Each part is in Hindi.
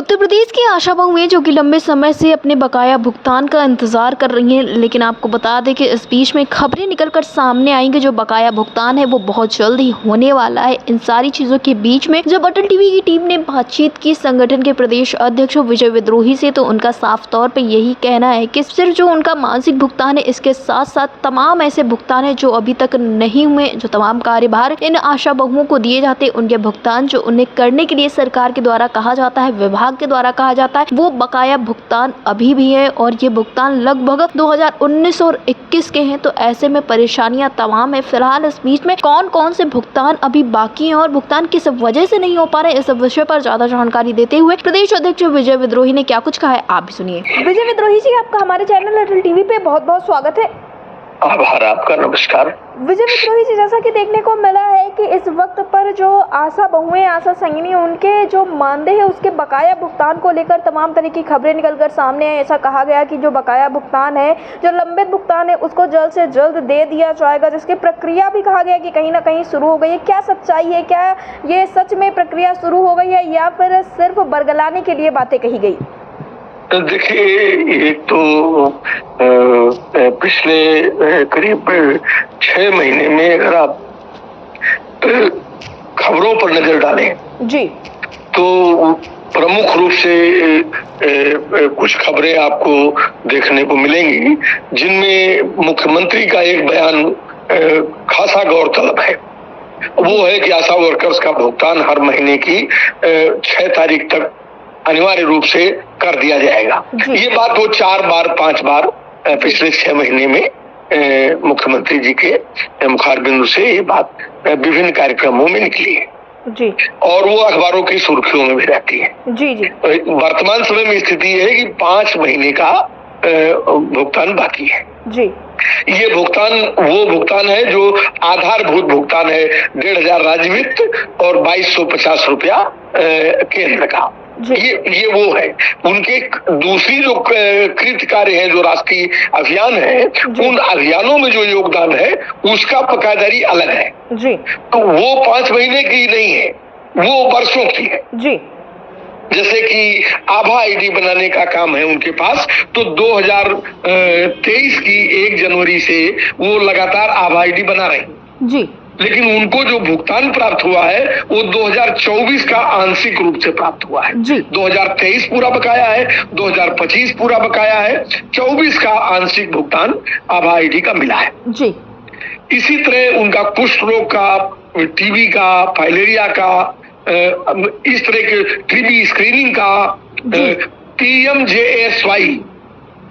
उत्तर प्रदेश की आशा बहुएं जो कि लंबे समय से अपने बकाया भुगतान का इंतजार कर रही हैं, लेकिन आपको बता दें कि इस बीच में खबरें निकलकर सामने आई कि जो बकाया भुगतान है वो बहुत जल्द ही होने वाला है। इन सारी चीजों के बीच में जब अटल टीवी की टीम ने बातचीत की संगठन के प्रदेश अध्यक्ष विजय विद्रोही से, तो उनका साफ तौर पर यही कहना है कि सिर्फ जो उनका मासिक भुगतान है, इसके साथ साथ तमाम ऐसे भुगतान है जो अभी तक नहीं हुए, जो तमाम कार्यभार इन आशा बहुओं को दिए जाते, उनके भुगतान जो उन्हें करने के लिए सरकार के द्वारा कहा जाता है, विभाग के द्वारा कहा जाता है, वो बकाया भुगतान अभी भी है और ये भुगतान लगभग 2019 और 21 के हैं। तो ऐसे में परेशानियां तमाम है। फिलहाल इस बीच में कौन कौन से भुगतान अभी बाकी हैं और भुगतान किस वजह से नहीं हो पा रहे, इस विषय पर ज्यादा जानकारी देते हुए प्रदेश अध्यक्ष विजय विद्रोही ने क्या कुछ कहा है, आप भी सुनिए। विजय विद्रोही जी, आपका हमारे चैनल अटल टीवी पे बहुत बहुत स्वागत है। आभार आपका, नमस्कार। विजय विद्रोही जी, जैसा कि देखने को मिला है कि इस वक्त पर जो आशा बहुएं, आशा संगिनी, उनके जो मानदेय है उसके बकाया भुगतान को लेकर तमाम तरह की खबरें निकलकर सामने आई। ऐसा कहा गया कि जो बकाया भुगतान है, जो लंबित भुगतान है, उसको जल्द से जल्द दे दिया जाएगा, जिसकी प्रक्रिया भी कहा गया कि कहीं ना कहीं शुरू हो गई है। क्या सच्चाई है? क्या ये सच में प्रक्रिया शुरू हो गई है या फिर सिर्फ बरगलाने के लिए बातें कही गई? देखिए, एक तो पिछले करीब 6 महीने में अगर आप खबरों पर नजर डालें जी, तो प्रमुख रूप से कुछ खबरें आपको देखने को मिलेंगी जिनमें मुख्यमंत्री का एक बयान खासा गौरतलब है। वो है कि आशा वर्कर्स का भुगतान हर महीने की 6 तारीख तक अनिवार्य रूप से कर दिया जाएगा। ये बात वो 4 बार 5 बार पिछले 6 महीने में मुख्यमंत्री जी के मुखारबिंदु से ये बात विभिन्न कार्यक्रमों में निकली है जी, और वो अखबारों की सुर्खियों में भी रहती है जी जी। वर्तमान समय में स्थिति है कि 5 महीने का भुगतान बाकी है जी। ये भुगतान वो भुगतान है जो आधारभूत भुगतान है, 1,500 राज्य वित्त और 2,250 रुपया केंद्र का। ये वो है। उनके दूसरी जो कृत कार्य है, जो राष्ट्रीय अभियान है, उन अभियानों में जो योगदान है उसका बकायदारी अलग है जी। तो वो 5 महीने की नहीं है, वो वर्षों की है जी। जैसे कि आभा आईडी बनाने का काम है उनके पास, तो 2023 की 1 जनवरी से वो लगातार आभा आईडी बना रहे जी, लेकिन उनको जो भुगतान प्राप्त हुआ है वो 2024 का आंशिक रूप से प्राप्त हुआ है जी। 2023 पूरा बकाया है, 2025 पूरा बकाया है, 24 का आंशिक भुगतान आभा आईडी का मिला है जी। इसी तरह उनका कुष्ठ रोग का, टीबी का, फाइलेरिया का, इस तरह के टीबी स्क्रीनिंग का, PMJSY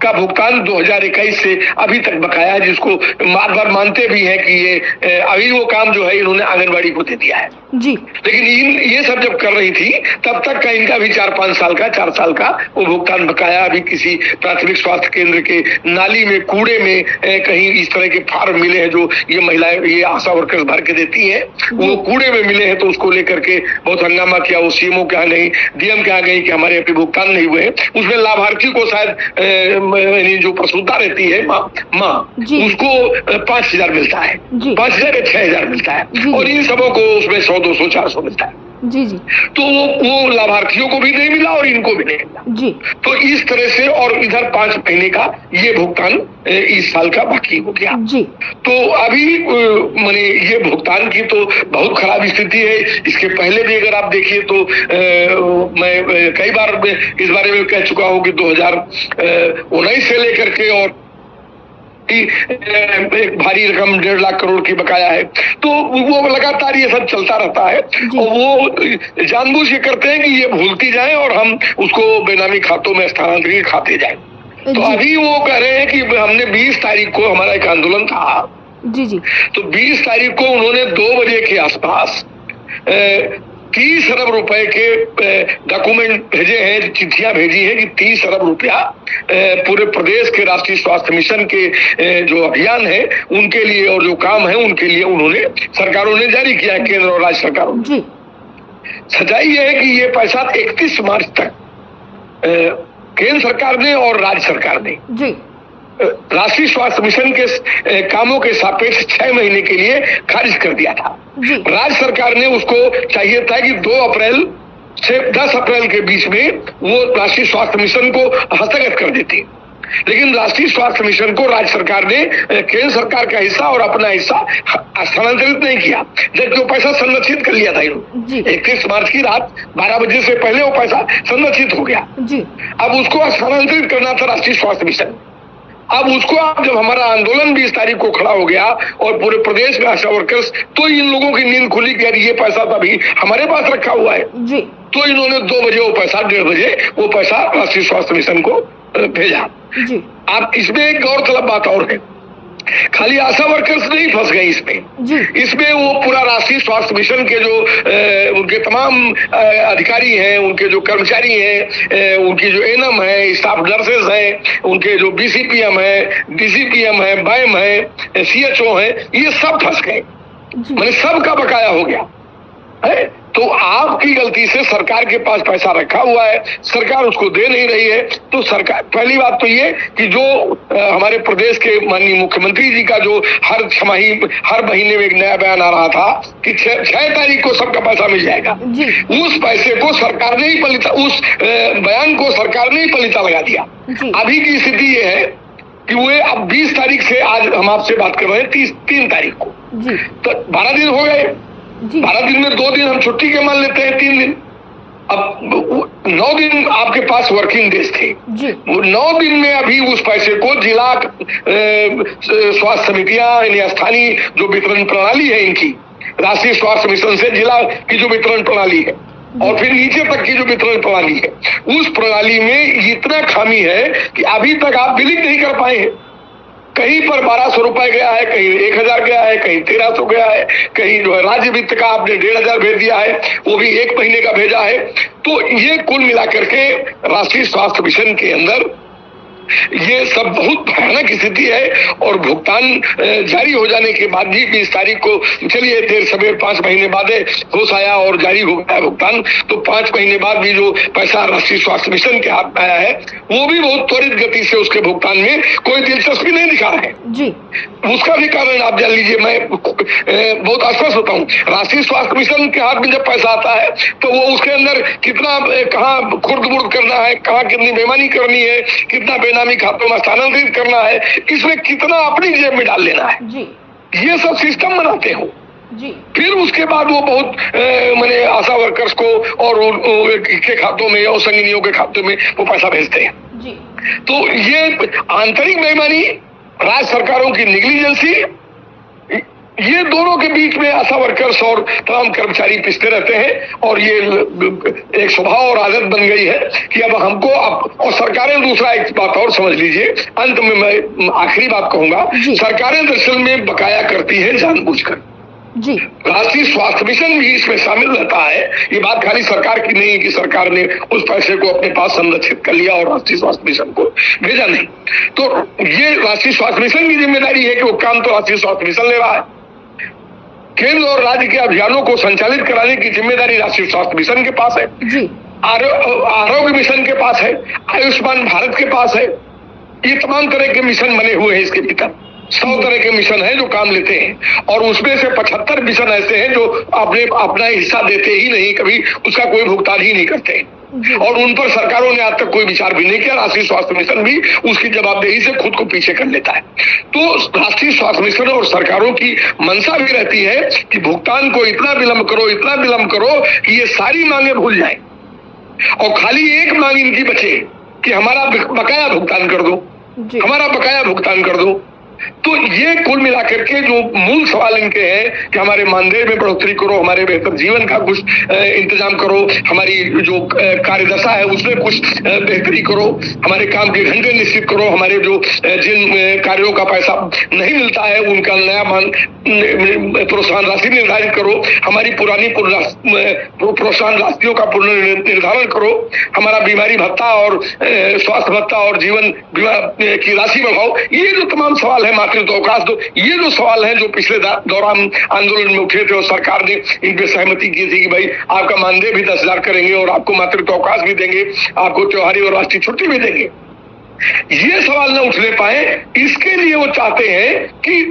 का भुगतान 2021 से अभी तक बकाया है, जिसको बार बार मानते भी हैं कि ये अभी वो काम जो है इन्होंने आंगनबाड़ी को दे दिया है जी। लेकिन ये सब जब कर रही थी तब तक का इनका भी 4 साल का वो भुगतान बकाया अभी किसी प्राथमिक स्वास्थ्य केंद्र के नाली में, कूड़े में कहीं इस तरह के फार्म मिले हैं जो ये महिलाएं, ये आशा वर्कर्स भर के देती हैं, वो कूड़े में मिले हैं, तो उसको लेकर के बहुत हंगामा किया। वो सीएमओ के यहाँ गई, डीएम के यहाँ गई कि हमारे अभी भुगतान नहीं हुए। उसमें लाभार्थी को शायद जो प्रसूता रहती है माँ, उसको 5,000 मिलता है, 5,000 या 6,000 मिलता है, और इन सबों को उसमें 100, 200, 400 मिलता है जी जी। तो वो लाभार्थियों को भी नहीं मिला और इनको भी नहीं मिला जी। तो इस तरह से, और इधर 5 महीने का ये भुगतान इस साल का बाकी हो गया जी। तो अभी माने ये भुगतान की तो बहुत खराब स्थिति है। इसके पहले भी अगर आप देखिए तो मैं कई बार इस बारे में कह चुका हूँ कि 2019 से लेकर के और एक भारी रकम 1.5 लाख करोड़ की बकाया है, तो वो लगातार ये सब चलता रहता है और वो जानबूझ के करते हैं कि ये भूलती जाए और हम उसको बेनामी खातों में स्थानांतरित खाते जाएं। तो अभी वो कह रहे हैं कि हमने 20 तारीख को हमारा एक आंदोलन था जी जी, तो 20 तारीख को उन्होंने 2 बजे के आसपास 30 अरब रुपए के डॉक्यूमेंट भेजे हैं, चिट्ठियां भेजी हैं कि 30 अरब रुपया पूरे प्रदेश के राष्ट्रीय स्वास्थ्य मिशन के जो अभियान है उनके लिए और जो काम है उनके लिए उन्होंने, सरकारों ने जारी किया है, केंद्र और राज्य सरकारों ने। सच्चाई यह है कि ये पैसा 31 मार्च तक केंद्र सरकार ने और राज्य सरकार ने जी राष्ट्रीय स्वास्थ्य मिशन के कामों के सापेक्ष 6 महीने के लिए खारिज कर दिया था। राज्य सरकार ने उसको चाहिए था कि 2 अप्रैल से 10 अप्रैल के बीच में वो राष्ट्रीय स्वास्थ्य मिशन को हस्तगत कर देती। लेकिन राष्ट्रीय स्वास्थ्य मिशन को राज्य सरकार ने केंद्र सरकार का हिस्सा और अपना हिस्सा स्थानांतरित नहीं किया, जबकि वो पैसा संरक्षित कर लिया था इन्होंने। 31 मार्च की रात 12 बजे से पहले वो पैसा संरक्षित हो गया जी। अब उसको स्थानांतरित करना था राष्ट्रीय स्वास्थ्य मिशन। अब उसको जब हमारा आंदोलन 20 तारीख को खड़ा हो गया और पूरे प्रदेश में आशा वर्कर्स, तो इन लोगों की नींद खुली कि यार ये पैसा तो अभी हमारे पास रखा हुआ है जी। तो इन्होंने 2 बजे वो पैसा, 1:30 बजे वो पैसा राष्ट्रीय स्वास्थ्य मिशन को भेजा जी। अब इसमें एक गौरतलब बात और है, खाली आशा वर्कर्स नहीं फंस गए इसमें वो पूरा राष्ट्रीय स्वास्थ्य मिशन के जो उनके तमाम अधिकारी हैं, उनके जो कर्मचारी हैं, उनकी जो एएनएम है, स्टाफ नर्सेज हैं, उनके जो बीसीपीएम है, डीसीपीएम है, बाइम है, सीएचओ है, ये सब फंस गए, मतलब सबका बकाया हो गया है। तो आपकी गलती से सरकार के पास पैसा रखा हुआ है, सरकार उसको दे नहीं रही है। तो सरकार, पहली बात तो ये कि जो हमारे प्रदेश के माननीय मुख्यमंत्री जी का जो हर छमाही, हर महीने में एक नया बयान आ रहा था कि 6 तारीख को सबका पैसा मिल जाएगा, उस पैसे को सरकार ने ही पलीता, उस बयान को सरकार ने ही पलीता लगा दिया। अभी की स्थिति ये है कि वो अब 20 तारीख से, आज हम आपसे बात कर रहे हैं 3 तारीख को, तो 12 दिन हो गए। 12 दिन में 2 दिन हम छुट्टी के मान लेते हैं, 3 दिन। अब 9 दिन आपके पास वर्किंग डेज थे, वो 9 दिन में अभी उस पैसे को जिला स्वास्थ्य समितियां यानी स्थानीय जो वितरण प्रणाली है इनकी, राष्ट्रीय स्वास्थ्य मिशन से जिला की जो वितरण प्रणाली है और फिर नीचे तक की जो वितरण प्रणाली है, उस प्रणाली में इतना खामी है कि अभी तक आप बिलिंग नहीं कर पाए हैं। कहीं पर 1200 रुपए गया है, कहीं 1000 गया है, कहीं 1300 गया है, कहीं जो है राज्य वित्त का आपने 1500 भेज दिया है, वो भी 1 महीने का भेजा है। तो ये कुल मिलाकर के राष्ट्रीय स्वास्थ्य मिशन के अंदर ये सब बहुत भयानक स्थिति है। और भुगतान जारी हो जाने के बाद भी 20 तारीख को, चलिए देर सवेर 5 महीने बाद होश आया और जारी हो गया भुगतान, तो 5 महीने बाद भी जो पैसा राष्ट्रीय स्वास्थ्य मिशन के हाथ में आया है वो भी बहुत त्वरित गति से उसके भुगतान में कोई दिलचस्पी नहीं दिखा रहा है जी। उसका भी कारण आप जान लीजिए, मैं बहुत आश्वस्त होता हूँ, राष्ट्रीय स्वास्थ्य मिशन के हाथ में जब पैसा आता है तो वो उसके अंदर कितना, कहाँ खुर्द बुर्द करना है, कहाँ कितनी बेईमानी करनी है, कितना बेनामी खातों में स्थानांतरित करना है, इसमें कितना अपनी जेब में डाल लेना है जी। ये सब सिस्टम बनाते हो जी। फिर उसके बाद वो बहुत मैंने आशा वर्कर्स को और के खातों में और संगिनियों के खातों में वो पैसा भेजते हैं जी। तो ये आंतरिक बेईमानी, राज्य सरकारों की निग्लिजेंसी, ये दोनों के बीच में आशा वर्कर्स और तमाम कर्मचारी पिसते रहते हैं। और ये एक स्वभाव और आदत बन गई है कि अब हमको, अब और सरकारें, दूसरा एक बात और समझ लीजिए, अंत में मैं आखिरी बात कहूंगा, सरकारें दरअसल में बकाया करती है जानबूझकर जी। राष्ट्रीय स्वास्थ्य मिशन भी इसमें शामिल रहता है। ये बात खाली सरकार की नहीं है कि सरकार ने उस पैसे को अपने पास संरक्षित कर लिया और राष्ट्रीय स्वास्थ्य मिशन को भेजा, नहीं। तो ये राष्ट्रीय स्वास्थ्य मिशन की जिम्मेदारी है कि वो काम तो राष्ट्रीय स्वास्थ्य मिशन ले रहा है। केंद्र और राज्य के अभियानों को संचालित कराने की जिम्मेदारी राष्ट्रीय स्वास्थ्य मिशन के पास है जी। आरोग्य मिशन के पास है, आयुष्मान भारत के पास है। ये तमाम तरह के मिशन बने हुए हैं इसके भीतर, 100 तरह के मिशन हैं जो काम लेते हैं, और उसमें से 75 मिशन ऐसे हैं जो अपना हिस्सा देते ही नहीं, कभी उसका कोई भुगतान ही नहीं करते, और उन पर सरकारों ने आज तक कोई विचार भी नहीं किया। राष्ट्रीय स्वास्थ्य मिशन भी उसकी जवाबदेही से खुद को पीछे कर लेता है। तो राष्ट्रीय स्वास्थ्य मिशन और सरकारों की मंशा भी रहती है कि भुगतान को इतना विलंब करो, इतना विलंब करो कि ये सारी मांगे भूल जाए और खाली एक मांग इनकी बचे कि हमारा बकाया भुगतान कर दो, हमारा बकाया भुगतान कर दो। तो ये कुल मिलाकर के जो मूल सवाल इनके हैं कि हमारे मानदेय में बढ़ोतरी करो, हमारे बेहतर जीवन का कुछ इंतजाम करो, हमारी जो कार्यदशा है उसमें कुछ बेहतरी करो, हमारे काम के घंटे निश्चित करो, हमारे जो जिन कार्यों का पैसा नहीं मिलता है उनका नया प्रोत्साहन राशि निर्धारित करो, हमारी पुरानी प्रोत्साहन राशियों का पुनर्निर्धारण करो, हमारा बीमारी भत्ता और स्वास्थ्य भत्ता और जीवन बीमा की राशि बढ़ाओ। ये जो तमाम सवाल है, मातृत्व अवकाश दो, ये जो सवाल हैं जो पिछले दौरान आंदोलन में उठे थे और सरकार ने इन पे सहमति की थी कि भाई आपका मानदेय भी 10,000 करेंगे और आपको मातृत्व अवकाश भी देंगे, आपको त्योहारी और राष्ट्रीय छुट्टी भी देंगे, ये सवाल न उठने पाए, इसके लिए वो चाहते हैं कि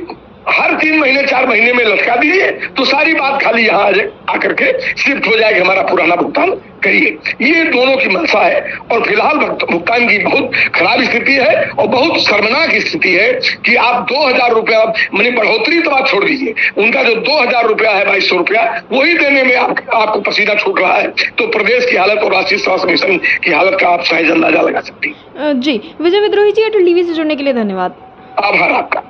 हर 3 महीने 4 महीने में लटका दीजिए, तो सारी बात खाली यहाँ आकर के शिफ्ट हो जाएगी, हमारा पुराना भुगतान करिए। ये दोनों की मंशा है और फिलहाल भुगतान की बहुत खराब स्थिति है और बहुत शर्मनाक स्थिति है कि आप 2000 रुपया मैंने बढ़ोतरी तो आप छोड़ दीजिए, उनका जो 2000 रुपया है 2200 रुपया वही देने में आपको पसीना छूट रहा है। तो प्रदेश की हालत और राष्ट्रीय स्वास्थ्य मिशन की हालत का आप सहज अंदाजा लगा सकती हैं। जी, विजय विद्रोही जी, टीवी से जुड़ने के लिए धन्यवाद। आभार आपका।